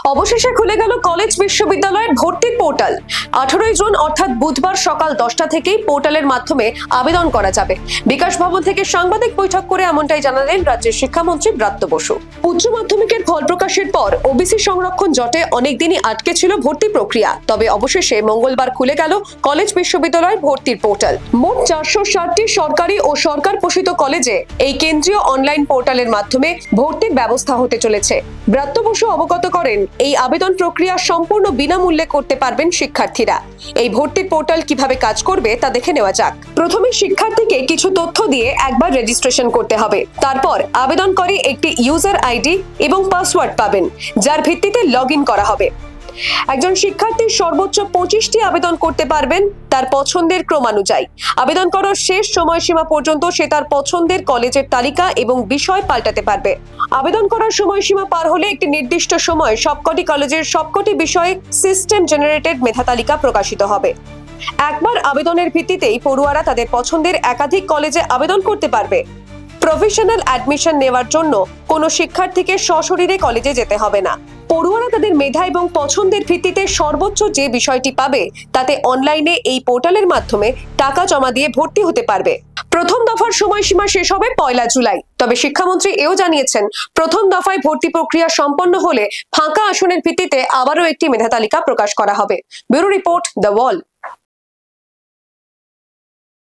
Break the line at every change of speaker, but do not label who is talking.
অবশেষে খুলে গেল কলেজ বিশ্ববিদ্যালয়ের ভর্তির পোর্টাল। 18 জুন অর্থাৎ বুধবার সকাল 10টা থেকেই পোর্টালের মাধ্যমে আবেদন করা যাবে। বিকাশ ভবন থেকে সাংবাদিক বৈঠক করে এমনটাই জানালেন রাজ্যের শিক্ষামন্ত্রী ব্রাত্য বসু। উচ্চ মাধ্যমিকের ফল প্রকাশের পর ওবিসি সংরক্ষণ জটে অনেকদিনই আটকে ছিল ভর্তি প্রক্রিয়া। তবে অবশেষে মঙ্গলবার খুলে গেল কলেজ বিশ্ববিদ্যালয়ের ভর্তির পোর্টাল। মোট 460টি সরকারি ও সরকার পোষিত কলেজে এই কেন্দ্রীয় অনলাইন পোর্টালের মাধ্যমে ভর্তির ব্যবস্থা হতে চলেছে। ব্রাত্য বসু অবগত করেন, এই আবেদন প্রক্রিয়া সম্পূর্ণ বিনামূল্যে করতে পারবেন শিক্ষার্থীরা। এই ভর্তির পোর্টাল কিভাবে কাজ করবে তা দেখে নেওয়া যাক। প্রথমে শিক্ষার্থীকে কিছু তথ্য দিয়ে একবার রেজিস্ট্রেশন করতে হবে। তারপর আবেদনকারী একটি ইউজার আইডি এবং পাসওয়ার্ড পাবেন, যার ভিত্তিতে লগইন করা হবে। একজন শিক্ষার্থী সর্বোচ্চ 25টি আবেদন করতে পারবেন তার পছন্দের ক্রমানুযায়ী। আবেদন করার শেষ সময়সীমা পর্যন্ত সে তার পছন্দের কলেজের তালিকা এবং বিষয় পাল্টাতে পারবে। আবেদন করার সময়সীমা পার হলে একটি নির্দিষ্ট সময় সবকটি কলেজের সবকটি বিষয়ে সিস্টেম জেনারেটেড মেধা তালিকা প্রকাশিত হবে। একবার আবেদনের ভিত্তিতেই পড়ুয়ারা তাদের পছন্দের একাধিক কলেজে আবেদন করতে পারবে। প্রফেশনাল অ্যাডমিশন নেওয়ার জন্য কোনো শিক্ষার্থীকে সশরীরে কলেজে যেতে হবে না। পড়ুয়ারা তাদের মেধা এবং পছন্দের ভিত্তিতে সর্বোচ্চ যে বিষয়টি পাবে তাতে অনলাইনে এই পোর্টালের মাধ্যমে টাকা জমা দিয়ে ভর্তি হতে পারবে। প্রথম দফার সময়সীমা শেষ হবে 1 জুলাই। তবে শিক্ষামন্ত্রী এও জানিয়েছেন, প্রথম দফায় ভর্তি প্রক্রিয়া সম্পন্ন হলে ফাঁকা আসনের ভিত্তিতে আবারও একটি মেধা তালিকা প্রকাশ করা হবে। Bureau report, the wall.